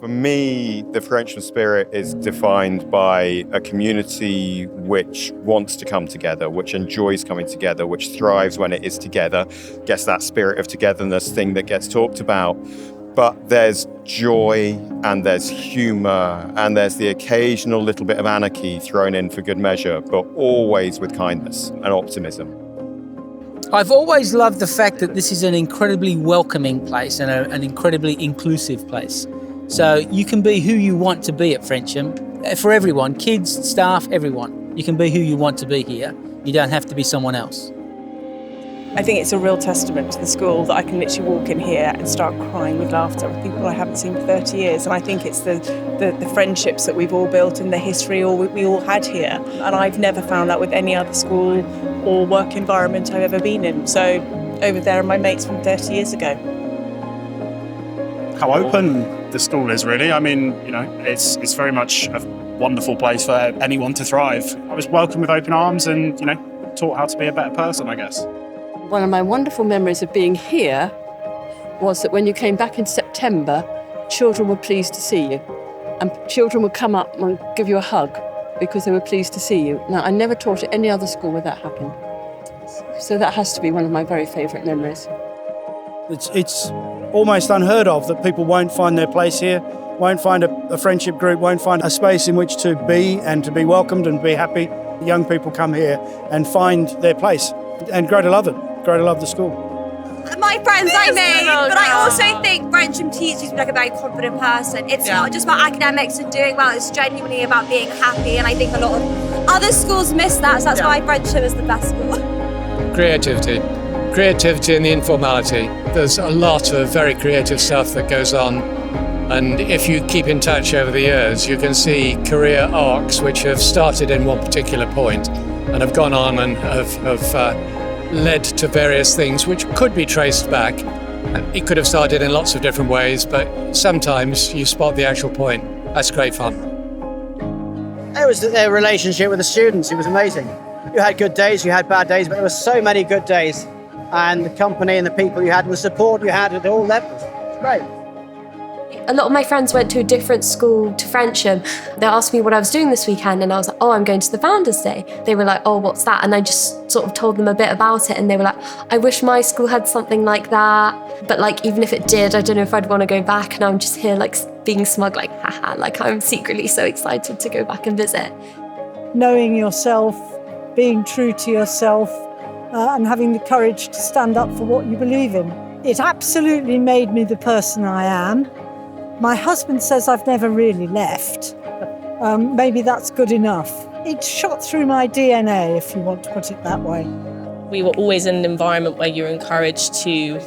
For me, the Frensham spirit is defined by a community which wants to come together, which enjoys coming together, which thrives when it is together, gets that spirit of togetherness thing that gets talked about. But there's joy and there's humour and there's the occasional little bit of anarchy thrown in for good measure, but always with kindness and optimism. I've always loved the fact that this is an incredibly welcoming place and an incredibly inclusive place. So you can be who you want to be at Frensham, for everyone, kids, staff, everyone. You can be who you want to be here. You don't have to be someone else. I think it's a real testament to the school that I can literally walk in here and start crying with laughter with people I haven't seen for 30 years. And I think it's the friendships that we've all built and the history we all had here. And I've never found that with any other school or work environment I've ever been in. So over there are my mates from 30 years ago. How open the school is, really. I mean, you know, it's very much a wonderful place for anyone to thrive. I was welcomed with open arms and, you know, taught how to be a better person, I guess. One of my wonderful memories of being here was that when you came back in September, children were pleased to see you. And children would come up and give you a hug because they were pleased to see you. Now, I never taught at any other school where that happened. So that has to be one of my very favourite memories. It's almost unheard of that people won't find their place here, won't find a friendship group, won't find a space in which to be and to be welcomed and be happy. Young people come here and find their place and grow to love it, grow to love the school. My friends I made, but I also think Frensham teaches me like a very confident person. It's not just about academics and doing well, it's genuinely about being happy, and I think a lot of other schools miss that, so that's why Frensham is the best school. Creativity and the informality. There's a lot of very creative stuff that goes on, and if you keep in touch over the years, you can see career arcs which have started in one particular point and have gone on and have led to various things which could be traced back. It could have started in lots of different ways, but sometimes you spot the actual point. That's great fun. It was their relationship with the students. It was amazing. You had good days, you had bad days, but there were so many good days. And the company and the people you had, and the support you had at all levels. It's great. A lot of my friends went to a different school to Frensham. They asked me what I was doing this weekend and I was like, oh, I'm going to the Founders Day. They were like, oh, what's that? And I just sort of told them a bit about it and they were like, I wish my school had something like that. But like, even if it did, I don't know if I'd want to go back. And I'm just here like being smug, like, haha, like I'm secretly so excited to go back and visit. Knowing yourself, being true to yourself, and having the courage to stand up for what you believe in. It absolutely made me the person I am. My husband says I've never really left. Maybe that's good enough. It shot through my DNA, if you want to put it that way. We were always in an environment where you're encouraged to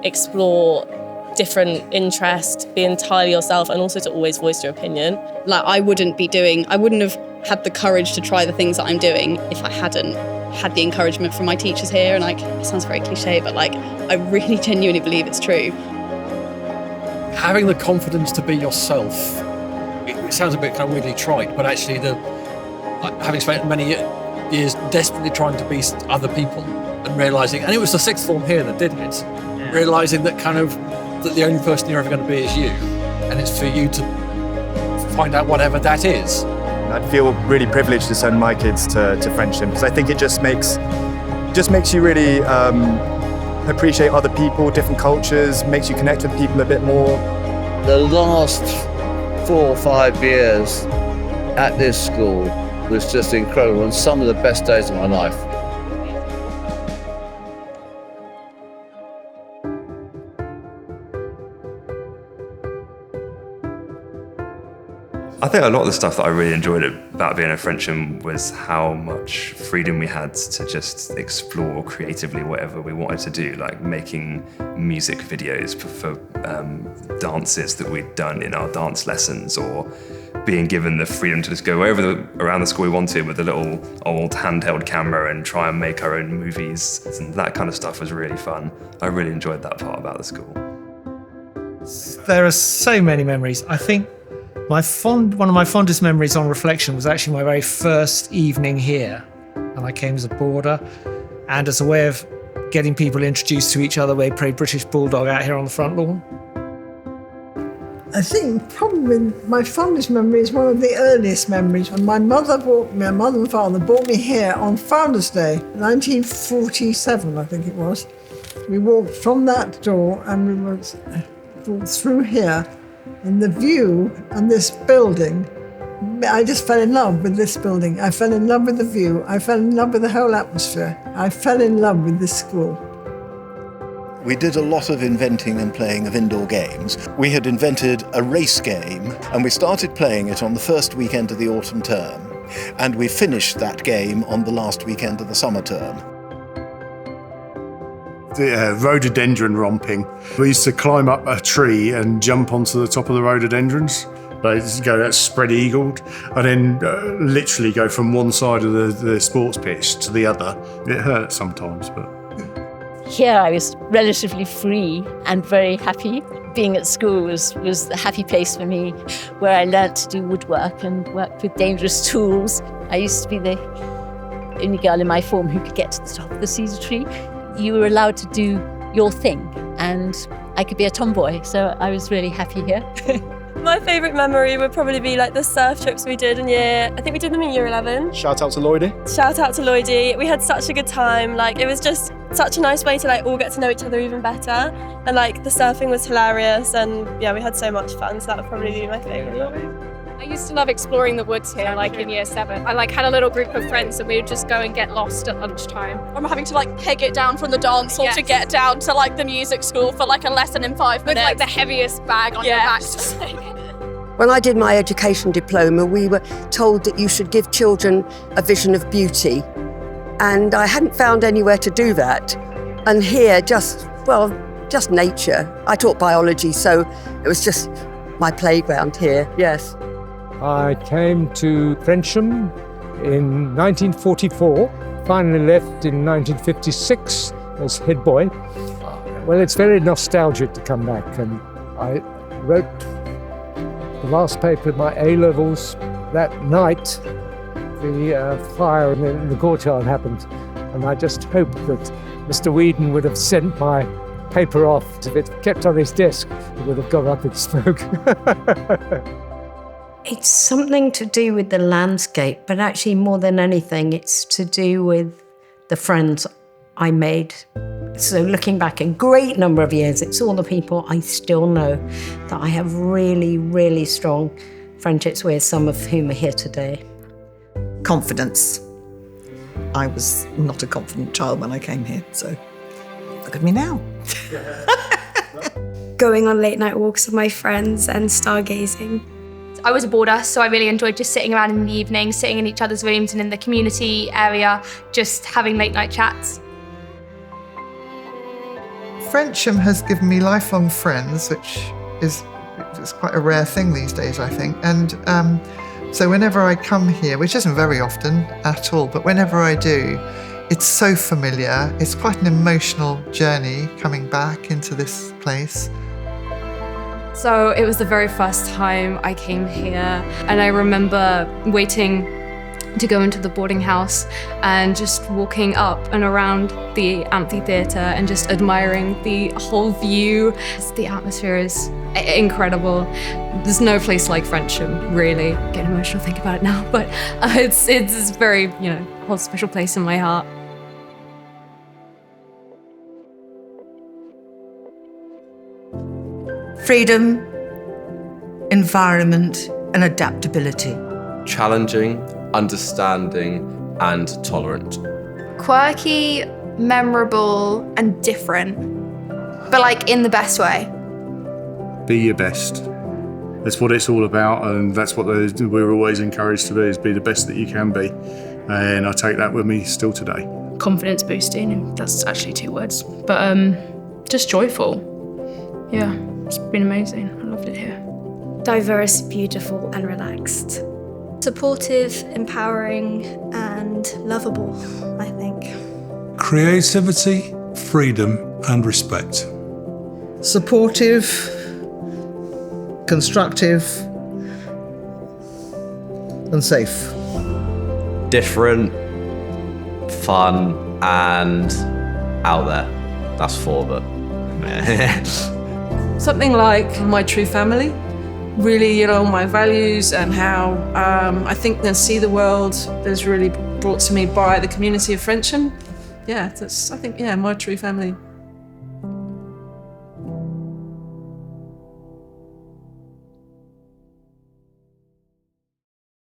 explore different interests, be entirely yourself, and also to always voice your opinion. Like I wouldn't have had the courage to try the things that I'm doing if I hadn't had the encouragement from my teachers here. And like, it sounds very cliche, but like, I really genuinely believe it's true. Having the confidence to be yourself, it sounds a bit kind of weirdly trite, but actually having spent many years desperately trying to be other people and realising, and it was the sixth form here that did it, realising that that the only person you're ever going to be is you, and it's for you to find out whatever that is. I feel really privileged to send my kids to Frensham because I think it just makes you really appreciate other people, different cultures, makes you connect with people a bit more. The last 4 or 5 years at this school was just incredible and some of the best days of my life. I think a lot of the stuff that I really enjoyed about being at Frensham was how much freedom we had to just explore creatively whatever we wanted to do, like making music videos for dances that we'd done in our dance lessons, or being given the freedom to just go around the school we wanted with a little old handheld camera and try and make our own movies. And that kind of stuff was really fun. I really enjoyed that part about the school. There are so many memories. I think One of my fondest memories on reflection was actually my very first evening here. And I came as a boarder, and as a way of getting people introduced to each other, we played British Bulldog out here on the front lawn. I think probably my fondest memory is one of the earliest memories when my mother and father brought me here on Founders Day, 1947, I think it was. We walked from that door and we walked through here, and the view and this building, I just fell in love with this building. I fell in love with the view. I fell in love with the whole atmosphere. I fell in love with this school. We did a lot of inventing and playing of indoor games. We had invented a race game, and we started playing it on the first weekend of the autumn term, and we finished that game on the last weekend of the summer term. The rhododendron romping. We used to climb up a tree and jump onto the top of the rhododendrons. That's spread-eagled, and then literally go from one side of the sports pitch to the other. It hurts sometimes, but... Here I was relatively free and very happy. Being at school was a happy place for me, where I learnt to do woodwork and work with dangerous tools. I used to be the only girl in my form who could get to the top of the cedar tree. You were allowed to do your thing, and I could be a tomboy, so I was really happy here. My favourite memory would probably be like the surf trips we did in I think we did them in year 11. Shout out to Lloydie. Shout out to Lloydie. We had such a good time. Like, it was just such a nice way to like all get to know each other even better. And like the surfing was hilarious, and yeah, we had so much fun, so that would probably be my favourite. I used to love exploring the woods here, like in year 7. I had a little group of friends and we would just go and get lost at lunchtime. I'm having to like peg it down from the dance hall to get down to like the music school for like a lesson in 5 minutes. With like the heaviest bag on your back. When I did my education diploma, we were told that you should give children a vision of beauty. And I hadn't found anywhere to do that. And here, just nature. I taught biology, so it was just my playground here, yes. I came to Frensham in 1944, finally left in 1956 as head boy. Well, it's very nostalgic to come back, and I wrote the last paper of my A-levels that night. The fire in the courtyard happened, and I just hoped that Mr. Whedon would have sent my paper off. If it kept on his desk, it would have gone up in smoke. It's something to do with the landscape, but actually more than anything, it's to do with the friends I made. So looking back a great number of years, it's all the people I still know that I have really, really strong friendships with, some of whom are here today. Confidence. I was not a confident child when I came here, so look at me now. Going on late night walks with my friends and stargazing. I was a boarder, so I really enjoyed just sitting around in the evening, sitting in each other's rooms and in the community area, just having late night chats. Frensham has given me lifelong friends, which is quite a rare thing these days, I think. And so whenever I come here, which isn't very often at all, but whenever I do, it's so familiar. It's quite an emotional journey coming back into this place. So it was the very first time I came here, and I remember waiting to go into the boarding house and just walking up and around the amphitheatre and just admiring the whole view. The atmosphere is incredible. There's no place like Frensham, really. I get emotional thinking about it now, but it's very, holds a special place in my heart. Freedom, environment, and adaptability. Challenging, understanding, and tolerant. Quirky, memorable, and different, but like in the best way. Be your best. That's what it's all about, and that's what we're always encouraged to do, is be the best that you can be. And I take that with me still today. Confidence boosting, that's actually 2 words, but just joyful. Yeah, it's been amazing. I loved it here. Diverse, beautiful, and relaxed. Supportive, empowering, and lovable, I think. Creativity, freedom, and respect. Supportive, constructive, And safe. Different, fun, and out there. That's 4, but something like my true family. Really, my values and how I think and see the world is really brought to me by the community of Frensham. Yeah, that's, I think, my true family.